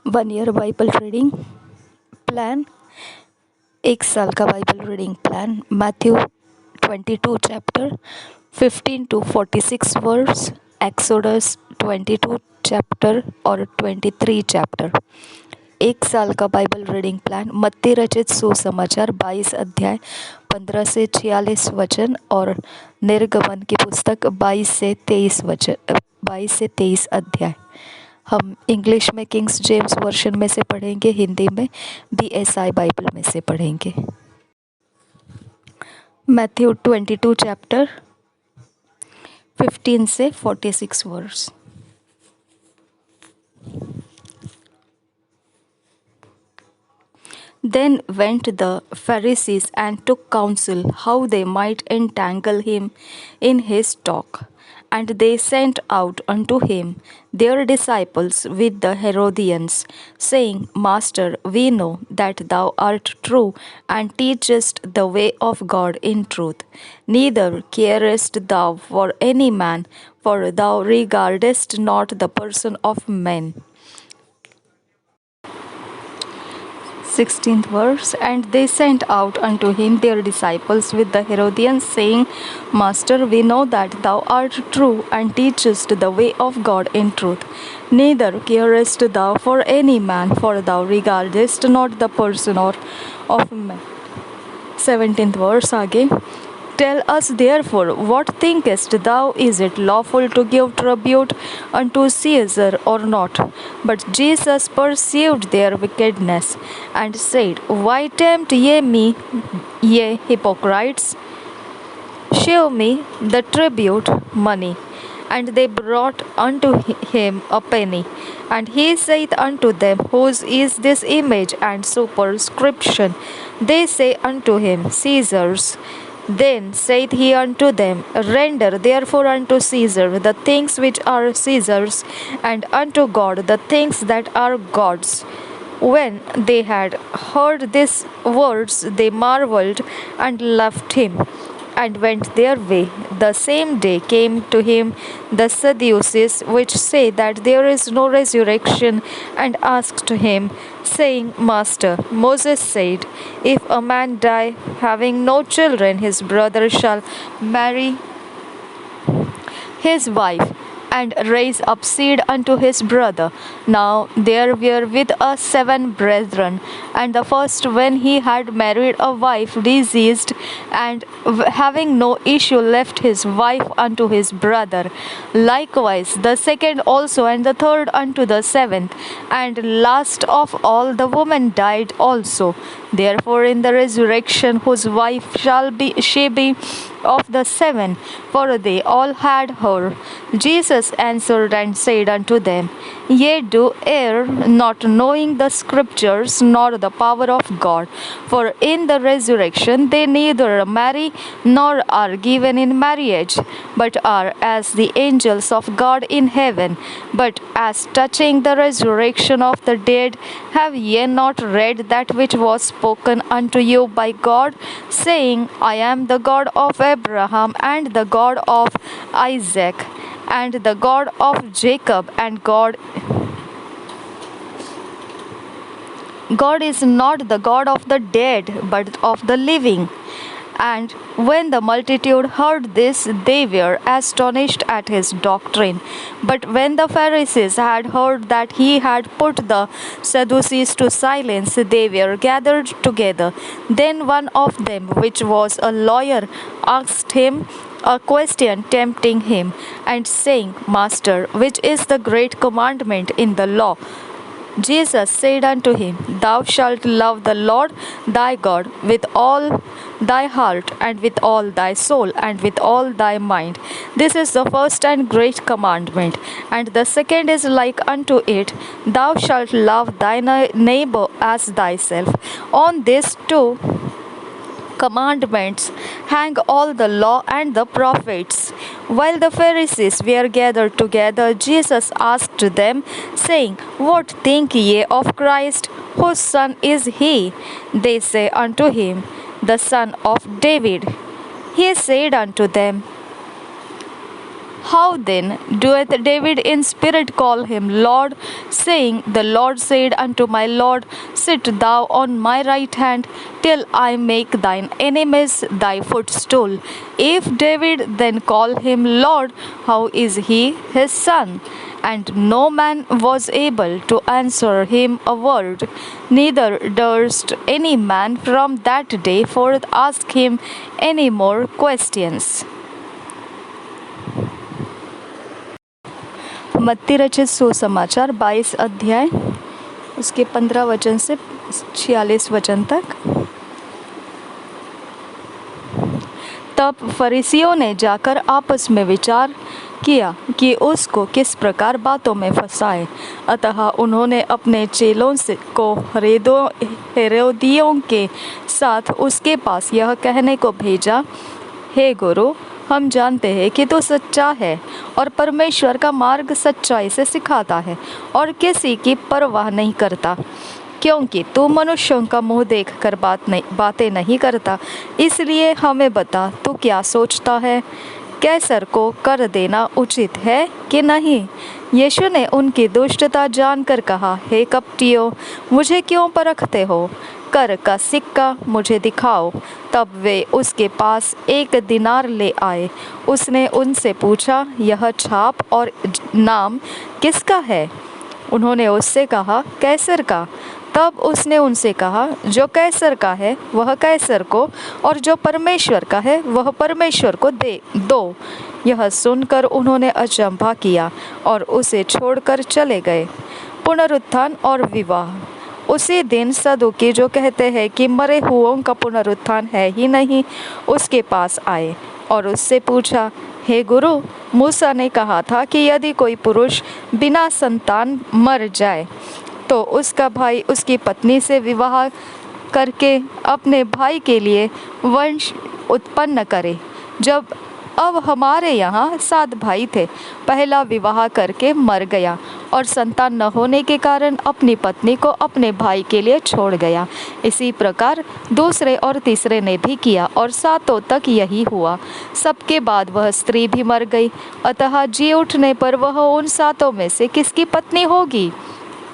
1 year Bible reading plan. 1 साल का Bible reading plan. Matthew 22 chapter 15 to 46 verse. Exodus 22 chapter और 23 chapter. 1 साल का बाइबल रीडिंग प्लान। मत्ती रचित सुसमाचार 22 अध्याय 15 से 46 वचन और निर्गमन की पुस्तक 22 से 23 अध्याय। हम इंग्लिश में किंग्स जेम्स वर्शन में से पढ़ेंगे, हिंदी में BSI बाइबल में से पढ़ेंगे। मैथ्यू 22 चैप्टर 15 से 46 verse. Then went the Pharisees and took counsel how they might entangle him in his talk. And they sent out unto him their disciples with the Herodians, saying, Master, we know that thou art true, and teachest the way of God in truth. Neither carest thou for any man, for thou regardest not the person of men. 16th verse. And they sent out unto him their disciples with the Herodians, saying, Master, we know that thou art true, and teachest the way of God in truth. Neither carest thou for any man, for thou regardest not the person of man. 17th verse आगे. Tell us therefore, what thinkest thou, is it lawful to give tribute unto Caesar or not? But Jesus perceived their wickedness, and said, Why tempt ye me, ye hypocrites? Shew me the tribute money. And they brought unto him a penny. And he saith unto them, Whose is this image and superscription? They say unto him, Caesar's. Then saith he unto them, Render therefore unto Caesar the things which are Caesar's, and unto God the things that are God's. When they had heard these words, they marveled and left him, and went their way. The same day came to him the Sadducees, which say that there is no resurrection, and asked him, saying, Master, Moses said, If a man die having no children, his brother shall marry his wife, and raise up seed unto his brother. Now there were with us 7 brethren, and the first, when he had married a wife, diseased, and having no issue, left his wife unto his brother. Likewise the second also, and the third unto the 7th, and last of all the woman died also. Therefore in the resurrection, whose wife shall she be of the 7? For they all had her. Jesus answered and said unto them, Ye do err, not knowing the Scriptures, nor the power of God. For in the resurrection they neither marry, nor are given in marriage, but are as the angels of God in heaven. But as touching the resurrection of the dead, have ye not read that which was spoken unto you by God, saying, I am the God of Abraham, and the God of Isaac, and the God of Jacob? And God is not the God of the dead, but of the living. And when the multitude heard this, they were astonished at his doctrine. But when the Pharisees had heard that he had put the Sadducees to silence, they were gathered together. Then one of them, which was a lawyer, asked him a question, tempting him, and saying, Master, which is the great commandment in the law? Jesus said unto him, Thou shalt love the Lord thy God with all thy heart, and with all thy soul, and with all thy mind. This is the first and great commandment. And the second is like unto it, Thou shalt love thy neighbor as thyself. On these two commandments hang all the law and the prophets. While the Pharisees were gathered together, Jesus asked them, saying, What think ye of Christ? Whose son is he? They say unto him, The son of David. He said unto them, How then doeth David in spirit call him Lord, saying, The Lord said unto my Lord, Sit thou on my right hand, till I make thine enemies thy footstool. If David then call him Lord, how is he his son? And no man was able to answer him a word, neither durst any man from that day forth ask him any more questions. मत्ती रचित सुसमाचार 22 अध्याय उसके 15 वचन से 46 वचन तक। तब फरीसियों ने जाकर आपस में विचार किया कि उसको किस प्रकार बातों में फंसाए। अतः उन्होंने अपने चेलों से को हेरोदियों के साथ उसके पास यह कहने को भेजा, हे गुरु, हम जानते हैं कि तू सच्चा है और परमेश्वर का मार्ग सच्चाई से सिखाता है और किसी की परवाह नहीं करता, क्योंकि तू मनुष्यों का मुंह देखकर बातें नहीं करता। इसलिए हमें बता, तू क्या सोचता है? कैसर को कर देना उचित है कि नहीं? यीशु ने उनकी दुष्टता जानकर कहा, हे कपटियों, मुझे क्यों परखते हो? कर का सिक्का मुझे दिखाओ। तब वे उसके पास 1 दीनार ले आए। उसने उनसे पूछा, यह छाप और नाम किसका है? उन्होंने उससे कहा, कैसर का। तब उसने उनसे कहा, जो कैसर का है वह कैसर को, और जो परमेश्वर का है वह परमेश्वर को दे दो। यह सुनकर उन्होंने अचंभा किया और उसे छोड़कर चले गए। पुनरुत्थान और विवाह। उसी दिन सदूकी, जो कहते हैं कि मरे हुओं का पुनरुत्थान है ही नहीं, उसके पास आए और उससे पूछा, हे गुरु, मूसा ने कहा था कि यदि कोई पुरुष बिना संतान मर जाए तो उसका भाई उसकी पत्नी से विवाह करके अपने भाई के लिए वंश उत्पन्न करे। अब हमारे यहाँ 7 भाई थे। पहला विवाह करके मर गया और संतान न होने के कारण अपनी पत्नी को अपने भाई के लिए छोड़ गया। इसी प्रकार दूसरे और तीसरे ने भी किया और 7 तक यही हुआ। सबके बाद वह स्त्री भी मर गई। अतः जी उठने पर वह उन 7 में से किसकी पत्नी होगी,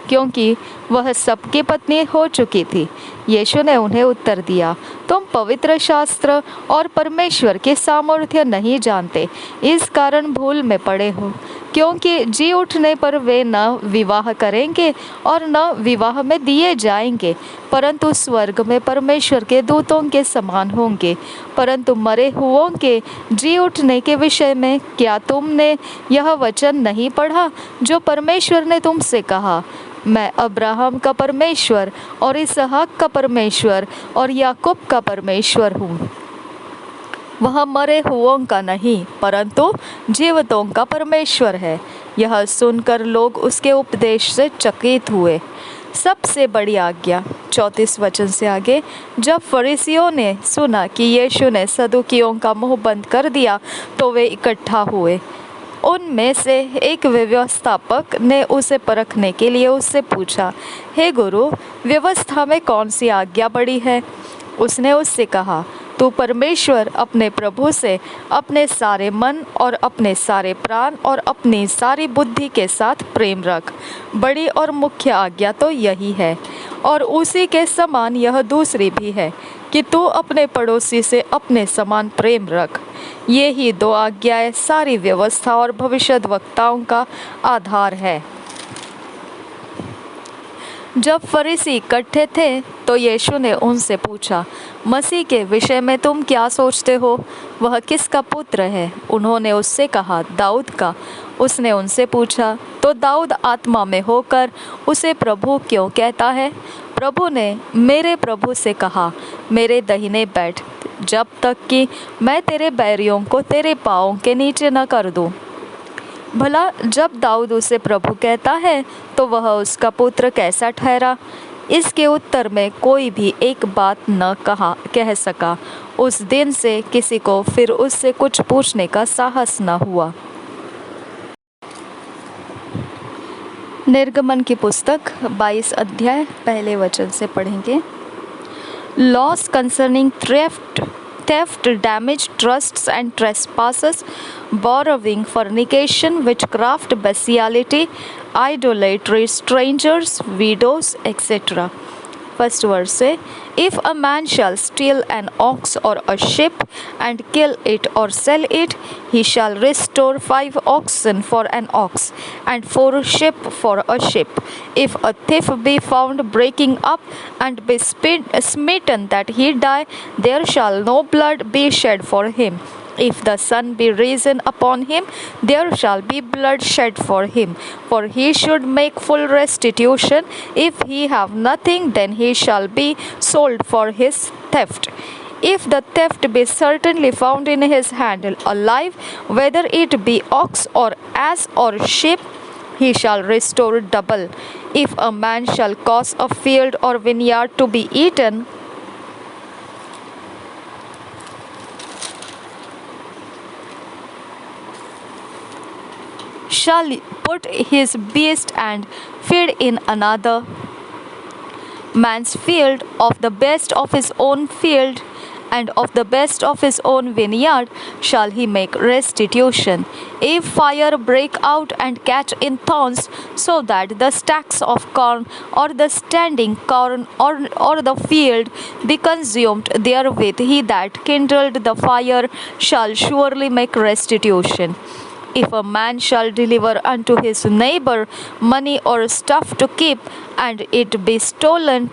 क्योंकि वह सबकी पत्नी हो चुकी थी। यीशु ने उन्हें उत्तर दिया, तुम पवित्र शास्त्र और परमेश्वर के सामर्थ्य नहीं जानते, इस कारण भूल में पड़े हो। क्योंकि जी उठने पर वे न विवाह करेंगे और न विवाह में दिए जाएंगे, परंतु स्वर्ग में परमेश्वर के दूतों के समान होंगे। परंतु मरे हुओं के जी उठने के विषय में क्या तुमने यह वचन नहीं पढ़ा जो परमेश्वर ने तुमसे कहा, मैं अब्राहम का परमेश्वर और इसहाक का परमेश्वर और याकूब का परमेश्वर हूँ। वह मरे हुओं का नहीं परंतु जीवितों का परमेश्वर है। यह सुनकर लोग उसके उपदेश से चकित हुए। सबसे बड़ी आज्ञा। 34 वचन से आगे। जब फरीसियों ने सुना कि यीशु ने सदूकियों का मुंह बंद कर दिया तो वे इकट्ठा हुए। उनमें से एक व्यवस्थापक ने उसे परखने के लिए उससे पूछा, हे गुरु, व्यवस्था में कौन सी आज्ञा बड़ी है? उसने उससे कहा, तू परमेश्वर अपने प्रभु से अपने सारे मन और अपने सारे प्राण और अपनी सारी बुद्धि के साथ प्रेम रख। बड़ी और मुख्य आज्ञा तो यही है, और उसी के समान यह दूसरी भी है कि तू अपने पड़ोसी से अपने समान प्रेम रख। ये ही 2 आज्ञाएं सारी व्यवस्था और भविष्यद्वक्ताओं का आधार है। जब फरीसी इकट्ठे थे तो यीशु ने उनसे पूछा, मसीह के विषय में तुम क्या सोचते हो? वह किसका पुत्र है? उन्होंने उससे कहा, दाऊद का। उसने उनसे पूछा, तो दाऊद आत्मा में होकर उसे प्रभु क्यों कहता है? प्रभु ने मेरे प्रभु से कहा, मेरे दाहिने बैठ, जब तक कि मैं तेरे बैरियों को तेरे पाँवों के नीचे न कर दूं। भला जब दाऊद उसे प्रभु कहता है तो वह उसका पुत्र कैसा ठहरा? इसके उत्तर में कोई भी एक बात न कह सका। उस दिन से किसी को फिर उससे कुछ पूछने का साहस न हुआ। निर्गमन की पुस्तक 22 अध्याय 1 वचन से पढ़ेंगे। Loss concerning theft theft, damage, trusts and trespasses, borrowing, fornication, witchcraft, bestiality, idolatry, strangers, widows, etc. First verse say, if a man shall steal an ox or a sheep and kill it or sell it, he shall restore 5 oxen for an ox and 4 sheep for a sheep. If a thief be found breaking up and be smitten that he die, there shall no blood be shed for him. If the sun be risen upon him, there shall be blood shed for him. For he should make full restitution. If he have nothing, then he shall be sold for his theft. If the theft be certainly found in his hand alive, whether it be ox or ass or sheep, he shall restore double. If a man shall cause a field or vineyard to be eaten, shall put his beast and feed in another man's field, of the best of his own field and of the best of his own vineyard shall he make restitution. If fire break out and catch in thorns, so that the stacks of corn or the standing corn or the field be consumed therewith, he that kindled the fire shall surely make restitution. If a man shall deliver unto his neighbor money or stuff to keep, and it be stolen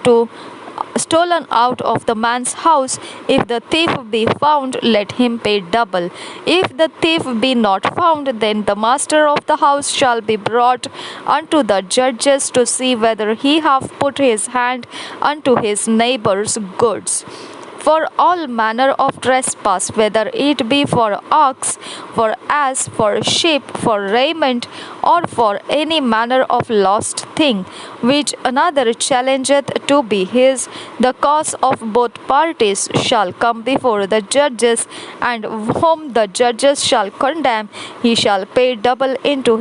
out of the man's house, if the thief be found, let him pay double. If the thief be not found, then the master of the house shall be brought unto the judges to see whether he have put his hand unto his neighbor's goods. For all manner of trespass, whether it be for ox, for ass, for sheep, for raiment, or for any manner of lost thing, which another challengeth to be his, the cause of both parties shall come before the judges, and whom the judges shall condemn, he shall pay double unto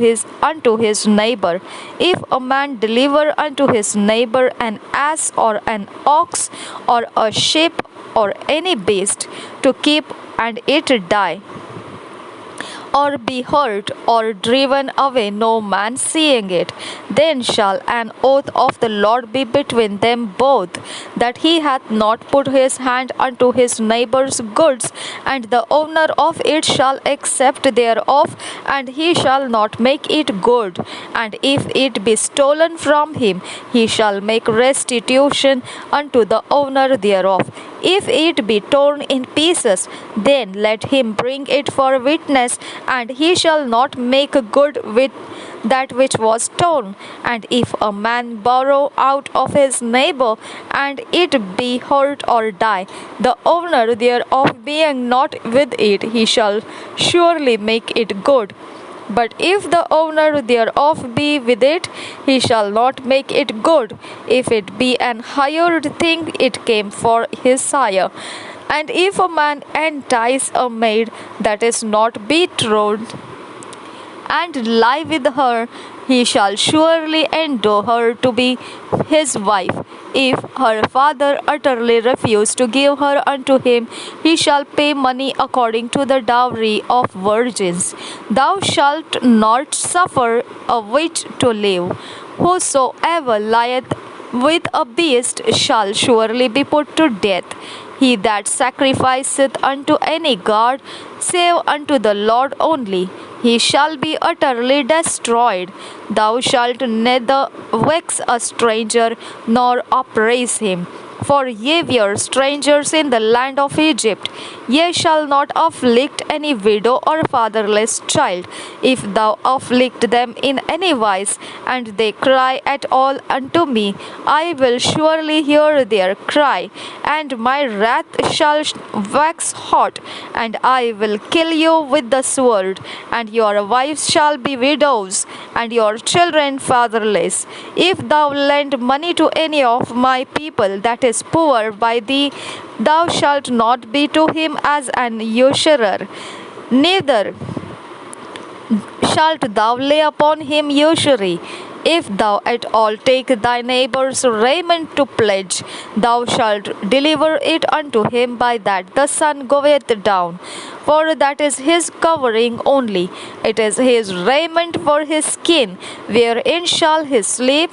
his neighbor. If a man deliver unto his neighbor an ass or an ox or a sheep, or any beast to keep, and it die, or be hurt, or driven away, no man seeing it, then shall an oath of the Lord be between them both, that he hath not put his hand unto his neighbor's goods, and the owner of it shall accept thereof, and he shall not make it good. And if it be stolen from him, he shall make restitution unto the owner thereof. If it be torn in pieces, then let him bring it for witness, and he shall not make good with that which was torn. And if a man borrow out of his neighbor, and it be hurt or die, the owner thereof being not with it, he shall surely make it good. But if the owner thereof be with it, he shall not make it good. If it be an hired thing, it came for his hire. And if a man entice a maid that is not betrothed, and lie with her, he shall surely endow her to be his wife. If her father utterly refuse to give her unto him, he shall pay money according to the dowry of virgins. Thou shalt not suffer a witch to live. Whosoever lieth with a beast shall surely be put to death. He that sacrificeth unto any god, save unto the Lord only, he shall be utterly destroyed. Thou shalt neither vex a stranger nor oppress him. For ye were strangers in the land of Egypt. Ye shall not afflict any widow or fatherless child. If thou afflict them in any wise, and they cry at all unto me, I will surely hear their cry, and my wrath shall wax hot, and I will kill you with the sword, and your wives shall be widows, and your children fatherless. If thou lend money to any of my people that is poor by thee, thou shalt not be to him as an usurer, neither shalt thou lay upon him usury. If thou at all take thy neighbour's raiment to pledge, thou shalt deliver it unto him by that the sun goeth down. For that is his covering only, it is his raiment for his skin, wherein shall he sleep.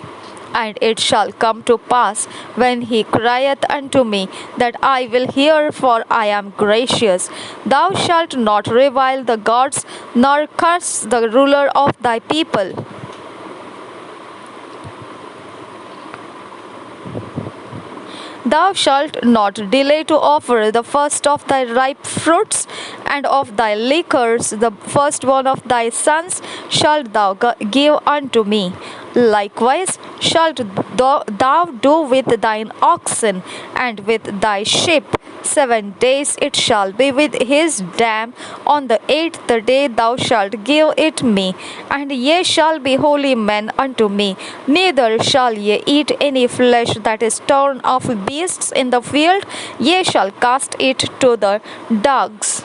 And it shall come to pass, when he crieth unto me, that I will hear, for I am gracious. Thou shalt not revile the gods, nor curse the ruler of thy people. Thou shalt not delay to offer the first of thy ripe fruits, and of thy liquors the firstborn of thy sons shalt thou give unto me. Likewise shalt thou do with thine oxen and with thy sheep. 7 days it shall be with his dam. On the 8th day thou shalt give it me, and ye shall be holy men unto me. Neither shall ye eat any flesh that is torn of beasts in the field, ye shall cast it to the dogs.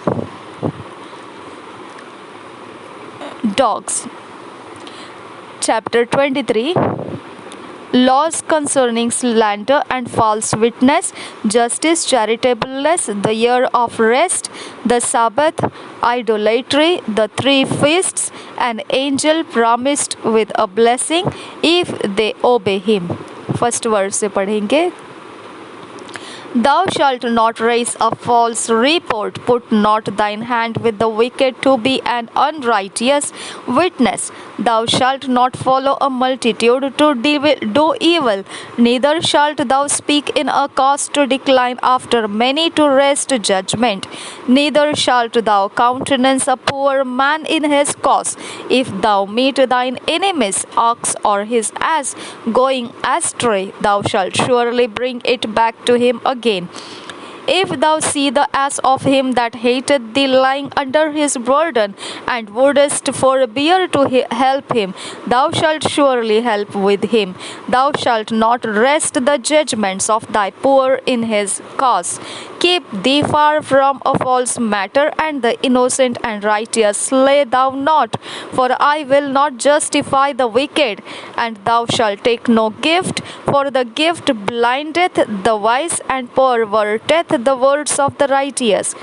Chapter 23. Laws concerning slander and false witness, justice, charitableness, the year of rest, the Sabbath, idolatry, the 3 feasts, an angel promised with a blessing if they obey him. First word से पढ़ेंगे. Thou shalt not raise a false report. Put not thine hand with the wicked to be an unrighteous witness. Thou shalt not follow a multitude to do evil. Neither shalt thou speak in a cause to decline after many to wrest judgment. Neither shalt thou countenance a poor man in his cause. If thou meet thine enemy's ox or his ass going astray, thou shalt surely bring it back to him again. If thou see the ass of him that hateth thee lying under his burden, and wouldest forbear to help him, thou shalt surely help with him. Thou shalt not wrest the judgments of thy poor in his cause. Keep thee far from a false matter, and the innocent and righteous slay thou not. For I will not justify the wicked. And thou shalt take no gift, for the gift blindeth the wise, and perverteth the words of the righteous.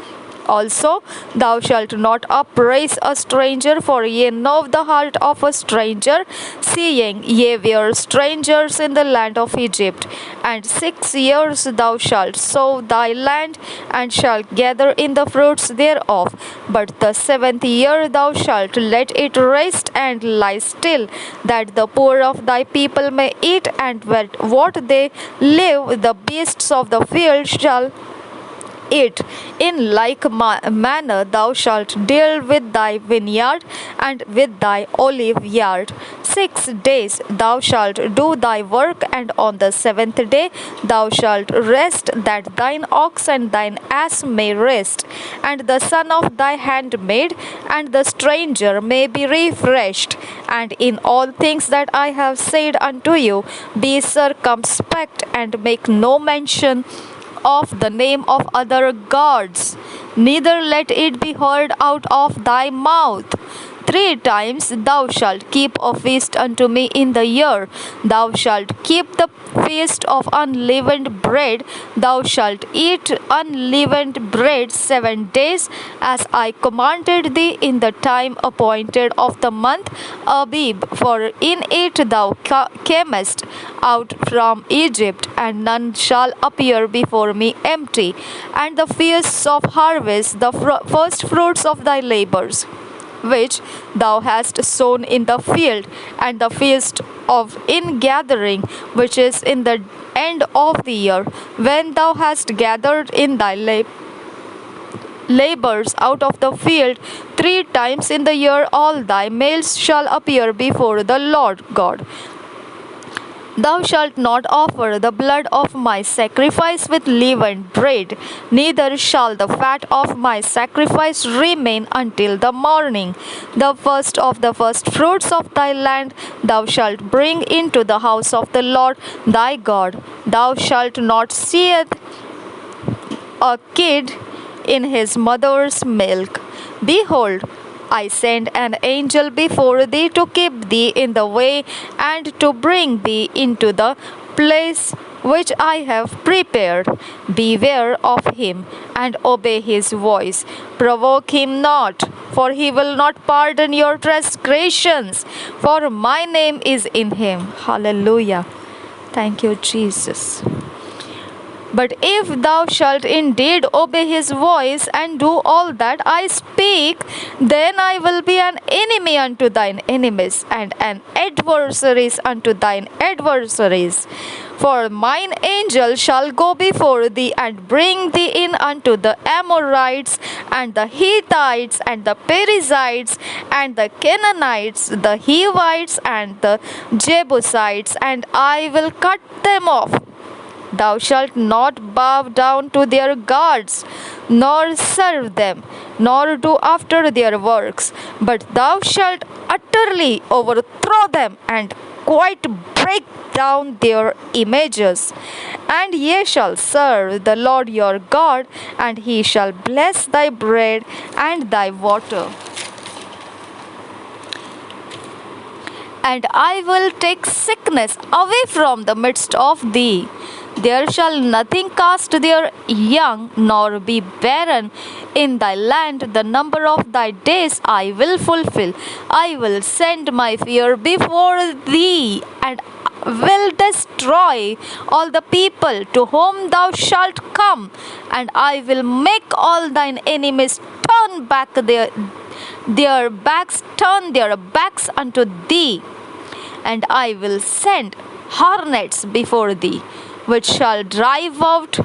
Also, thou shalt not upraise a stranger, for ye know the heart of a stranger, seeing ye were strangers in the land of Egypt. And 6 years thou shalt sow thy land, and shalt gather in the fruits thereof. But the 7th year thou shalt let it rest and lie still, that the poor of thy people may eat, and what they live, the beasts of the field shall eat. In like manner thou shalt deal with thy vineyard and with thy olive yard. 6 days thou shalt do thy work, and on the 7th day thou shalt rest, that thine ox and thine ass may rest, and the son of thy handmaid and the stranger may be refreshed. And in all things that I have said unto you, be circumspect, and make no mention of the name of other gods, neither let it be heard out of thy mouth. 3 times thou shalt keep a feast unto me in the year. Thou shalt keep the feast of unleavened bread. Thou shalt eat unleavened bread 7 days, as I commanded thee, in the time appointed of the month Abib. For in it thou camest out from Egypt, and none shall appear before me empty. And the feasts of harvest, the first fruits of thy labors, which thou hast sown in the field, and the feast of ingathering, which is in the end of the year, when thou hast gathered in thy labors out of the field. 3 times in the year all thy males shall appear before the Lord God. Thou shalt not offer the blood of my sacrifice with leavened bread, neither shall the fat of my sacrifice remain until the morning. The first of the first fruits of thy land thou shalt bring into the house of the Lord thy God. Thou shalt not seethe a kid in his mother's milk. Behold, I send an angel before thee to keep thee in the way and to bring thee into the place which I have prepared. Beware of him and obey his voice. Provoke him not, for he will not pardon your transgressions, for my name is in him. Hallelujah. Thank you, Jesus. But if thou shalt indeed obey his voice and do all that I speak, then I will be an enemy unto thine enemies, and an adversaries unto thine adversaries. For mine angel shall go before thee and bring thee in unto the Amorites, and the Hittites, and the Perizzites, and the Canaanites, the Hivites, and the Jebusites, and I will cut them off. Thou shalt not bow down to their gods, nor serve them, nor do after their works, but thou shalt utterly overthrow them and quite break down their images. And ye shall serve the Lord your God, and he shall bless thy bread and thy water. And I will take sickness away from the midst of thee. There shall nothing cast their young, nor be barren in thy land. The number of thy days I will fulfill. I will send my fear before thee, and will destroy all the people to whom thou shalt come, and I will make all thine enemies turn back their backs unto thee. And I will send hornets before thee, which shall drive out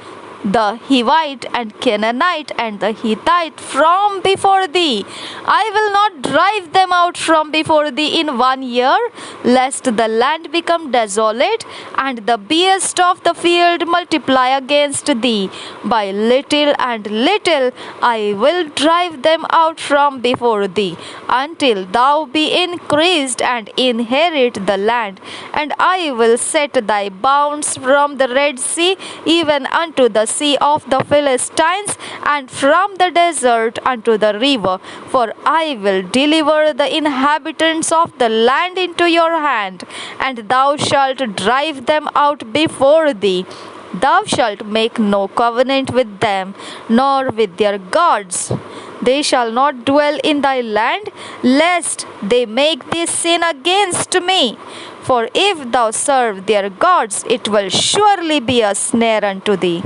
the Hivite and Canaanite and the Hittite from before thee. I will not drive them out from before thee in 1 year, lest the land become desolate, and the beasts of the field multiply against thee. By little and little I will drive them out from before thee, until thou be increased and inherit the land. And I will set thy bounds from the Red Sea even unto the sea of the Philistines, and from the desert unto the river. For I will deliver the inhabitants of the land into your hand, and thou shalt drive them out before thee. Thou shalt make no covenant with them, nor with their gods. They shall not dwell in thy land, lest they make thee sin against me. For if thou serve their gods, it will surely be a snare unto thee.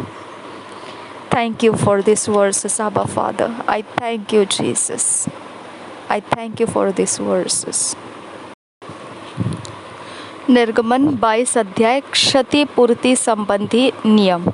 Thank you for these verses, Abba Father. I thank you, Jesus. I thank you for these verses. निर्गमन 22 अध्याय क्षतिपूर्ति संबंधी नियम।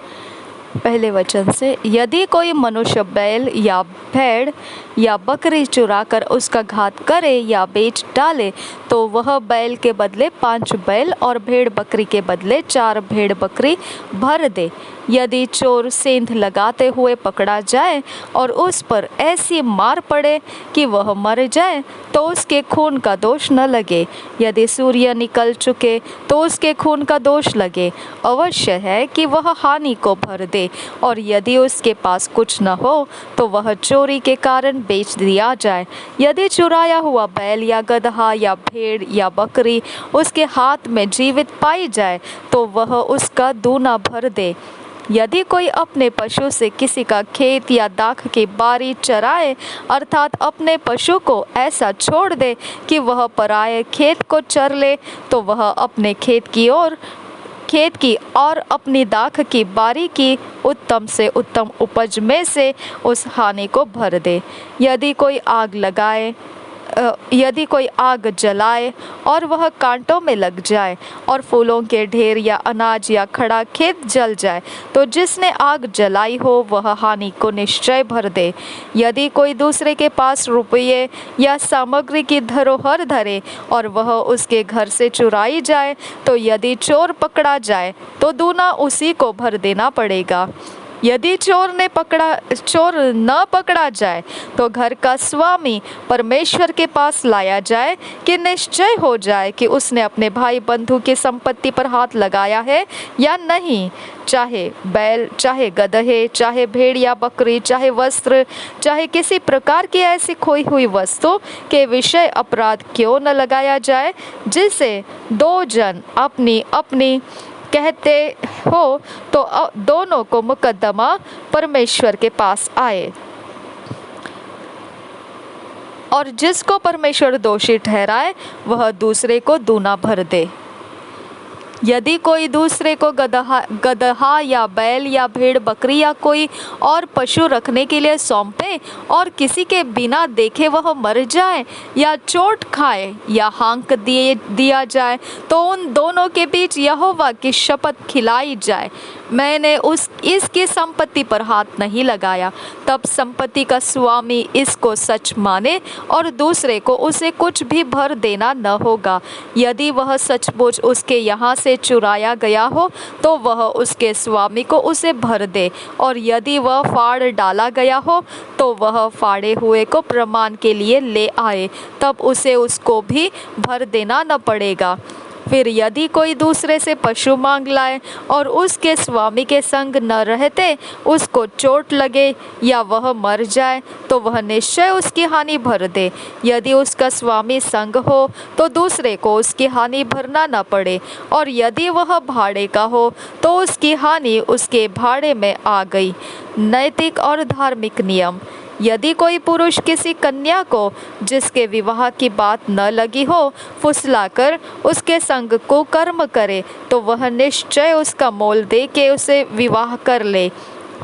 पहले वचन से, यदि कोई मनुष्य बैल या भेड़ या बकरी चुरा कर उसका घात करे या बेच डाले, तो वह बैल के बदले 5 बैल और भेड़ बकरी के बदले 4 भेड़ बकरी भर दे। यदि चोर सेंध लगाते हुए पकड़ा जाए और उस पर ऐसी मार पड़े कि वह मर जाए, तो उसके खून का दोष न लगे। यदि सूर्य निकल चुके तो उसके खून का दोष लगे। अवश्य है कि वह हानि को भर दे, और यदि उसके पास कुछ न हो तो वह चोरी के कारण बेच दिया जाए। यदि चुराया हुआ बैल या गदहा या भेड़ या बकरी उसके हाथ में जीवित पाई जाए, तो वह उसका दूना भर दे। यदि कोई अपने पशु से किसी का खेत या दाख की बारी चराए, अर्थात अपने पशु को ऐसा छोड़ दे कि वह पराये खेत को चर ले, तो वह अपने खेत की और अपनी दाख की बारी की उत्तम से उत्तम उपज में से उस हानि को भर दे। यदि कोई आग जलाए और वह कांटों में लग जाए और फूलों के ढेर या अनाज या खड़ा खेत जल जाए, तो जिसने आग जलाई हो वह हानि को निश्चय भर दे। यदि कोई दूसरे के पास रुपये या सामग्री की धरोहर धरे और वह उसके घर से चुराई जाए, तो यदि चोर पकड़ा जाए तो दूना उसी को भर देना पड़ेगा। यदि चोर न पकड़ा जाए तो घर का स्वामी परमेश्वर के पास लाया जाए कि निश्चय हो जाए कि उसने अपने भाई बंधु की संपत्ति पर हाथ लगाया है या नहीं। चाहे बैल, चाहे गदहे, चाहे भेड़ या बकरी, चाहे वस्त्र, चाहे किसी प्रकार की ऐसी खोई हुई वस्तु के विषय अपराध क्यों न लगाया जाए, जिसे दो जन अपनी अपनी कहते हो तो दोनों को मुकद्दमा परमेश्वर के पास आए, और जिसको परमेश्वर दोषी ठहराए वह दूसरे को दूना भर दे। यदि कोई दूसरे को गदहा या बैल या भेड़ बकरी या कोई और पशु रखने के लिए सौंपे और किसी के बिना देखे वह मर जाए या चोट खाए या हाँक दिया जाए, तो उन दोनों के बीच यहोवा की शपथ खिलाई जाए, मैंने इसकी संपत्ति पर हाथ नहीं लगाया। तब संपत्ति का स्वामी इसको सच माने और दूसरे को उसे कुछ भी भर देना न होगा। यदि वह सचमुच उसके यहाँ से चुराया गया हो तो वह उसके स्वामी को उसे भर दे, और यदि वह फाड़ डाला गया हो तो वह फाड़े हुए को प्रमाण के लिए ले आए, तब उसे उसको भी भर देना न पड़ेगा। फिर यदि कोई दूसरे से पशु मांग लाए और उसके स्वामी के संग न रहते उसको चोट लगे या वह मर जाए, तो वह निश्चय उसकी हानि भर दे। यदि उसका स्वामी संग हो तो दूसरे को उसकी हानि भरना न पड़े, और यदि वह भाड़े का हो तो उसकी हानि उसके भाड़े में आ गई। नैतिक और धार्मिक नियम। यदि कोई पुरुष किसी कन्या को जिसके विवाह की बात न लगी हो फुसलाकर उसके संग को कर्म करे, तो वह निश्चय उसका मोल दे के उसे विवाह कर ले।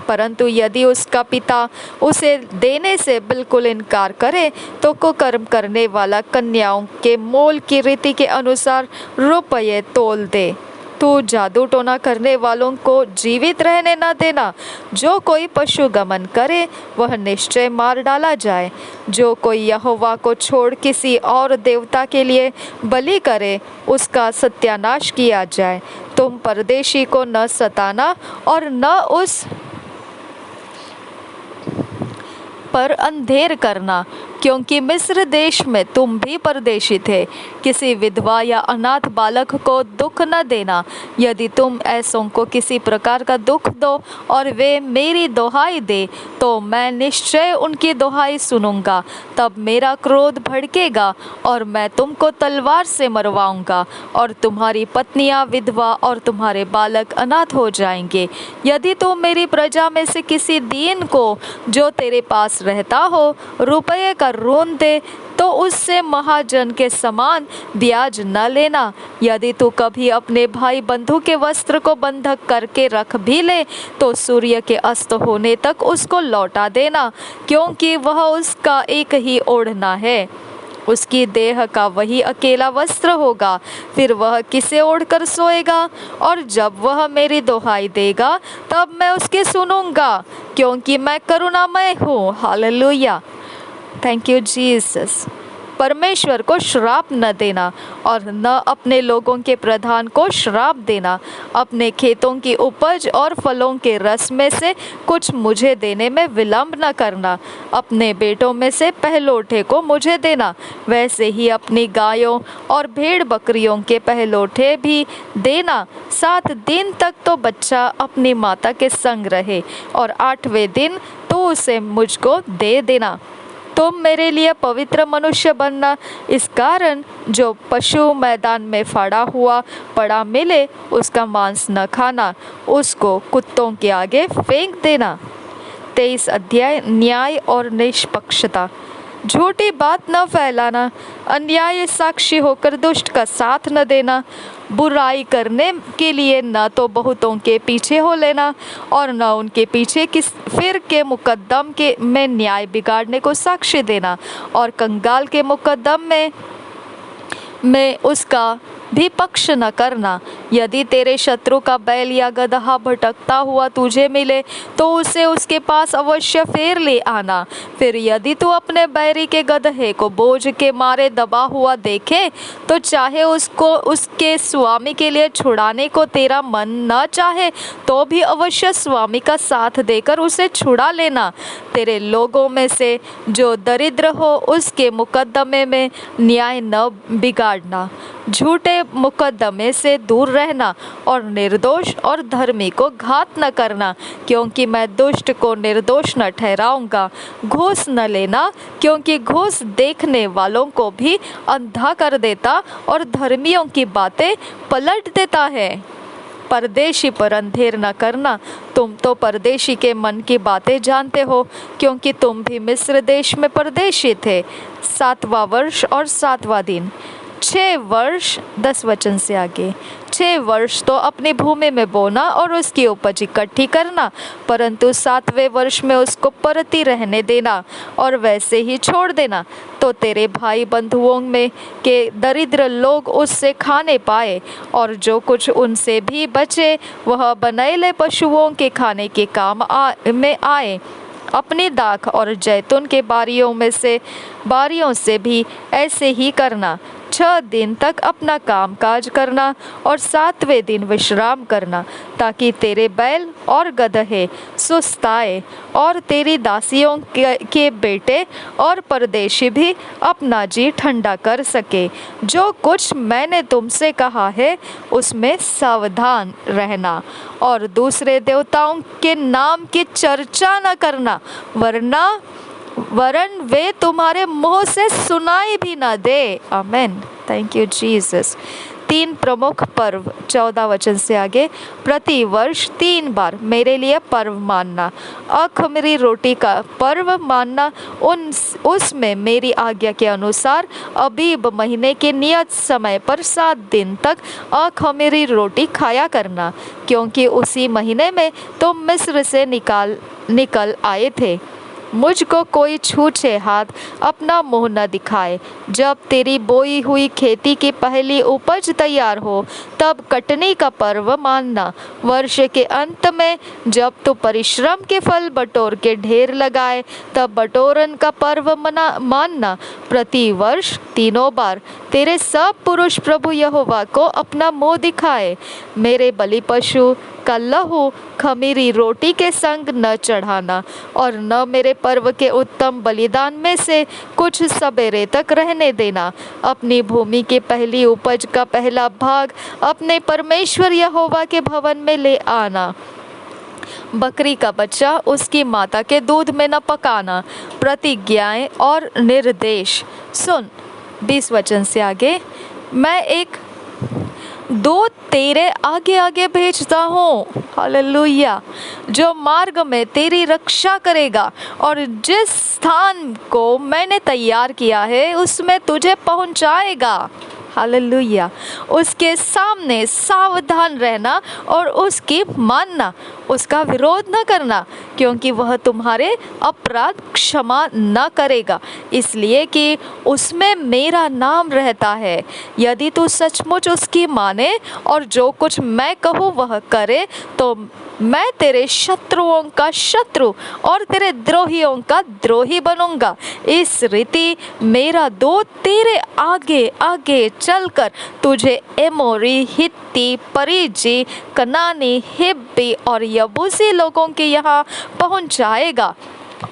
परंतु यदि उसका पिता उसे देने से बिल्कुल इनकार करे तो कुकर्म करने वाला कन्याओं के मोल की रीति के अनुसार रुपये तोल दे। तू जादू टोना करने वालों को जीवित रहने न देना। जो कोई पशु गमन करे वह निश्चय मार डाला जाए। जो कोई यहोवा को छोड़ किसी और देवता के लिए बलि करे उसका सत्यानाश किया जाए। तुम परदेशी को न सताना और न उस पर अंधेर करना, क्योंकि मिस्र देश में तुम भी परदेशी थे। किसी विधवा या अनाथ बालक को दुख न देना। यदि तुम ऐसों को किसी प्रकार का दुख दो और वे मेरी दोहाई दे, तो मैं निश्चय उनकी दोहाई सुनूंगा। तब मेरा क्रोध भड़केगा और मैं तुमको तलवार से मरवाऊंगा, और तुम्हारी पत्नियां विधवा और तुम्हारे बालक अनाथ हो जाएंगे। यदि तुम मेरी प्रजा में से किसी दीन को जो तेरे पास रहता हो रुपये का ऋण दे, तो उससे महाजन के समान ब्याज न लेना। यदि तू कभी अपने भाई बंधु के वस्त्र को बंधक करके रख भी ले, तो सूर्य के अस्त होने तक उसको लौटा देना, क्योंकि वह उसका एक ही ओढ़ना है, उसकी देह का वही अकेला वस्त्र होगा। फिर वह किसे ओढ़कर सोएगा? और जब वह मेरी दोहाई देगा तब मैं उसकी सुनूंगा, क्योंकि मैं करुणामय हूँ। Hallelujah, thank you Jesus. परमेश्वर को श्राप न देना और न अपने लोगों के प्रधान को श्राप देना। अपने खेतों की उपज और फलों के रस में से कुछ मुझे देने में विलंब न करना। अपने बेटों में से पहलौठे को मुझे देना। वैसे ही अपनी गायों और भेड़ बकरियों के पहलौठे भी देना। 7 दिन तक तो बच्चा अपनी माता के संग रहे, और 8वें दिन तो उसे मुझको दे देना। तुम मेरे लिए पवित्र मनुष्य बनना। इस कारण जो पशु मैदान में फाड़ा हुआ पड़ा मिले उसका मांस न खाना, उसको कुत्तों के आगे फेंक देना। 23 अध्याय न्याय और निष्पक्षता। झूठी बात न फैलाना, अन्याय साक्षी होकर दुष्ट का साथ न देना, बुराई करने के लिए न तो बहुतों के पीछे हो लेना और न उनके पीछे फिर के मुकद्दम में न्याय बिगाड़ने को साक्षी देना, और कंगाल के मुकद्दम में उसका भी पक्ष न करना। यदि तेरे शत्रु का बैल या गदहा भटकता हुआ तुझे मिले तो उसे उसके पास अवश्य फेर ले आना। फिर यदि तू अपने बैरी के गदहे को बोझ के मारे दबा हुआ देखे तो चाहे उसको उसके स्वामी के लिए छुड़ाने को तेरा मन न चाहे तो भी अवश्य स्वामी का साथ देकर उसे छुड़ा लेना। तेरे लोगों में से जो दरिद्र हो उसके मुकद्दमे में न्याय न बिगाड़ना। झूठे मुकद्दमे से दूर रहना और निर्दोष और धर्मी को घात न करना, क्योंकि मैं दुष्ट को निर्दोष न ठहराऊंगा। घूस न लेना, क्योंकि घूस देखने वालों को भी अंधा कर देता और धर्मियों की बातें पलट देता है। परदेशी पर अंधेर न करना। तुम तो परदेशी के मन की बातें जानते हो, क्योंकि तुम भी मिस्र देश में परदेशी थे। 7वां वर्ष और 7वां दिन। 6 वर्ष 10 वचन से आगे। 6 वर्ष तो अपनी भूमि में बोना और उसकी उपज इकट्ठी करना, परंतु 7वें वर्ष में उसको परती रहने देना और वैसे ही छोड़ देना, तो तेरे भाई बंधुओं में के दरिद्र लोग उससे खाने पाए, और जो कुछ उनसे भी बचे वह बनैले पशुओं के खाने के काम में आए। अपनी दाख और जैतून के बारियों से भी ऐसे ही करना। 6 दिन तक अपना काम काज करना और 7वें दिन विश्राम करना, ताकि तेरे बैल और गदहे सुस्ताए और तेरी दासियों के बेटे और परदेशी भी अपना जी ठंडा कर सके। जो कुछ मैंने तुमसे कहा है उसमें सावधान रहना, और दूसरे देवताओं के नाम की चर्चा न करना, वरन वे तुम्हारे मुंह से सुनाई भी ना दे। आमेन। Thank you Jesus. 3 प्रमुख पर्व 14 वचन से आगे। प्रति वर्ष 3 बार मेरे लिए पर्व मानना। अखमीरी रोटी का पर्व मानना, उसमें मेरी आज्ञा के अनुसार अबीब महीने के नियत समय पर 7 दिन तक अखमीरी रोटी खाया करना, क्योंकि उसी महीने में तुम मिस्र से निकल आए थे। मुझको कोई छूछे हाथ अपना मुंह न दिखाए। जब तेरी बोई हुई खेती की पहली उपज तैयार हो तब कटनी का पर्व मानना। वर्ष के अंत में जब तू परिश्रम के फल बटोर के ढेर लगाए तब बटोरन का पर्व मानना। प्रति वर्ष 3 बार तेरे सब पुरुष प्रभु यहोवा को अपना मुंह दिखाए। मेरे बलि पशु का लहू खमीरी रोटी के संग न चढ़ाना, और न मेरे पर्व के उत्तम बलिदान में से कुछ सबेरे तक रहने देना। अपनी भूमि के पहली उपज का पहला भाग अपने परमेश्वर यहोवा के भवन में ले आना। बकरी का बच्चा उसकी माता के दूध में न पकाना। प्रतिज्ञाएं और निर्देश सुन। 20 वचन से आगे। मैं एक दूत तेरे आगे आगे भेजता हूँ, हालेलुया, जो मार्ग में तेरी रक्षा करेगा और जिस स्थान को मैंने तैयार किया है उसमें तुझे पहुँचाएगा। हालेलुया। उसके सामने सावधान रहना और उसकी मानना, उसका विरोध न करना, क्योंकि वह तुम्हारे अपराध क्षमा न करेगा, इसलिए कि उसमें मेरा नाम रहता है। यदि तू सचमुच उसकी माने और जो कुछ मैं कहूँ वह करे तो मैं तेरे शत्रुओं का शत्रु और तेरे द्रोहियों का द्रोही बनूंगा। इस रीति मेरा दूत तेरे आगे आगे चलकर तुझे एमोरी, हित्ती, परिजी, कनानी, हिब्बी और यबूसी लोगों के यहाँ पहुँचाएगा,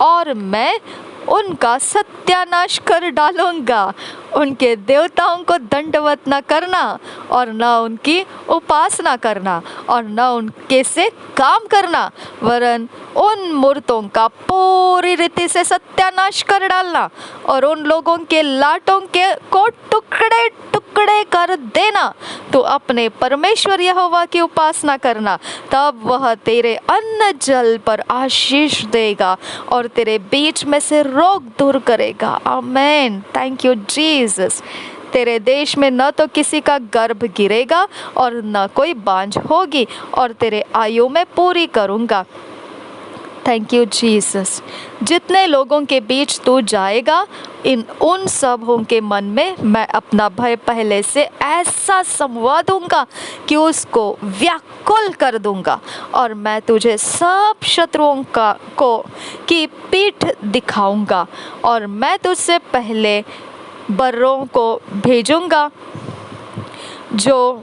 और मैं उनका सत्यानाश कर डालूंगा। उनके देवताओं को दंडवत न करना और न उनकी उपासना करना और न उनके से काम करना, वरन उन मूर्तों का पूरी रीति से सत्यानाश कर डालना और उन लोगों के लाटों को टुकड़े टुकड़े कर देना। तो अपने परमेश्वर यहोवा की उपासना करना, तब वह तेरे अन्न जल पर आशीष देगा और तेरे बीच में से रोग दूर करेगा। आमेन। Thank you Jesus. तेरे देश में न तो किसी का गर्भ गिरेगा और न कोई बांझ होगी, और तेरे आयु में पूरी करूँगा थैंक यू जीसस। जितने लोगों के बीच तू जाएगा, उन सबों के मन में मैं अपना भय पहले से ऐसा समवा दूंगा कि उसको व्याकुल कर दूंगा, और मैं तुझे सब शत्रुओं की पीठ दिखाऊंगा, और मैं तुझसे पहले बर्रों को भेजूंगा जो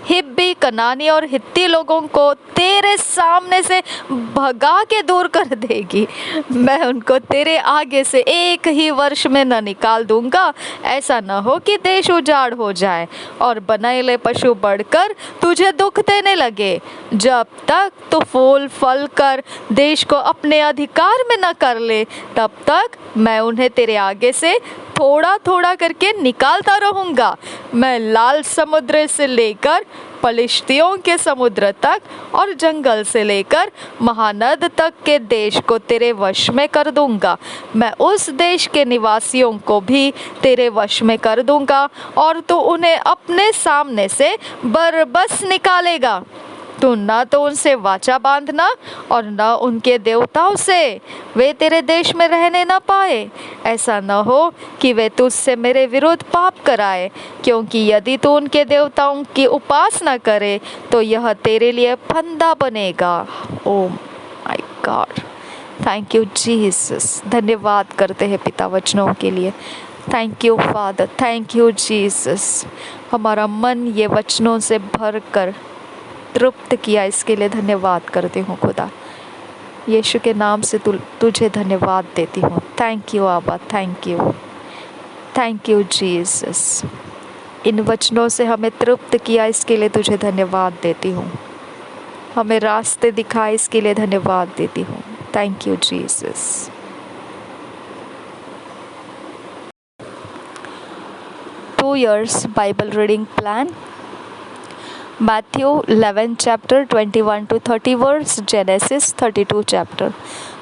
हिब्बी, कनानी और हित्ती लोगों को तेरे सामने से भगा के दूर कर देगी। मैं उनको तेरे आगे से एक ही वर्ष में न निकाल दूंगा। ऐसा न हो कि देश उजाड़ हो जाए और बनाएले पशु बढ़कर तुझे दुख देने लगे। जब तक तू फूल फल कर देश को अपने अधिकार में न कर ले, तब तक मैं उन्हें तेरे आगे से थोड़ा थोड़ा करके निकालता रहूंगा। मैं लाल समुद्र से लेकर पलिश्तियों के समुद्र तक और जंगल से लेकर महानद तक के देश को तेरे वश में कर दूंगा। मैं उस देश के निवासियों को भी तेरे वश में कर दूंगा, और तू उन्हें अपने सामने से बरबस निकालेगा। तू न तो उनसे वाचा बांधना और न उनके देवताओं से, वे तेरे देश में रहने न पाए। ऐसा न हो कि वे तुझसे मेरे विरुद्ध पाप कराए, क्योंकि यदि तू उनके देवताओं की उपासना करे तो यह तेरे लिए फंदा बनेगा। Oh my God, thank you Jesus. धन्यवाद करते हैं पिता वचनों के लिए। Thank you father, thank you Jesus. हमारा मन ये वचनों से भर कर तृप्त किया, इसके लिए धन्यवाद करती हूँ खुदा। यीशु के नाम से तुझे धन्यवाद देती हूँ। थैंक यू आबा, thank you, thank you Jesus. इन वचनों से हमें तृप्त किया, इसके लिए तुझे धन्यवाद देती हूँ। हमें रास्ते दिखाए, इसके लिए धन्यवाद देती हूँ। Thank you Jesus. Two years Bible reading plan. Matthew 11 chapter 21 to 30 verse, Genesis 32 chapter।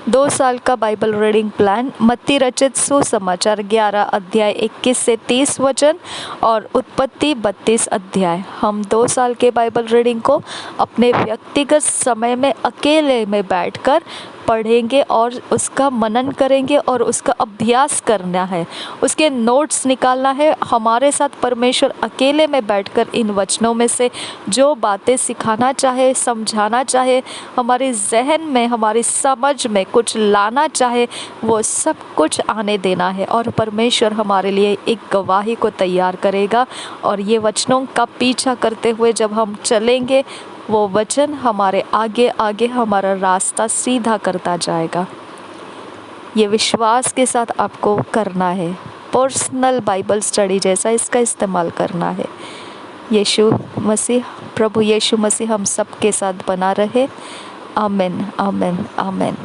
2 साल का बाइबल रीडिंग प्लान। मत्ती रचित सुसमाचार 11 अध्याय 21 से 30 वचन और उत्पत्ति 32 अध्याय। हम 2 साल के बाइबल रीडिंग को अपने व्यक्तिगत समय में अकेले में बैठकर पढ़ेंगे और उसका मनन करेंगे और उसका अभ्यास करना है, उसके नोट्स निकालना है। हमारे साथ परमेश्वर अकेले में बैठकर इन वचनों में से जो बातें सिखाना चाहे, समझाना चाहे, हमारे जहन में, हमारी समझ में कुछ लाना चाहे, वो सब कुछ आने देना है। और परमेश्वर हमारे लिए एक गवाही को तैयार करेगा, और ये वचनों का पीछा करते हुए जब हम चलेंगे, वो वचन हमारे आगे आगे हमारा रास्ता सीधा करता जाएगा। ये विश्वास के साथ आपको करना है। पर्सनल बाइबल स्टडी जैसा इसका इस्तेमाल करना है। यीशु मसीह, प्रभु यीशु मसीह हम सब के साथ बना रहे। आमीन, आमीन, आमीन।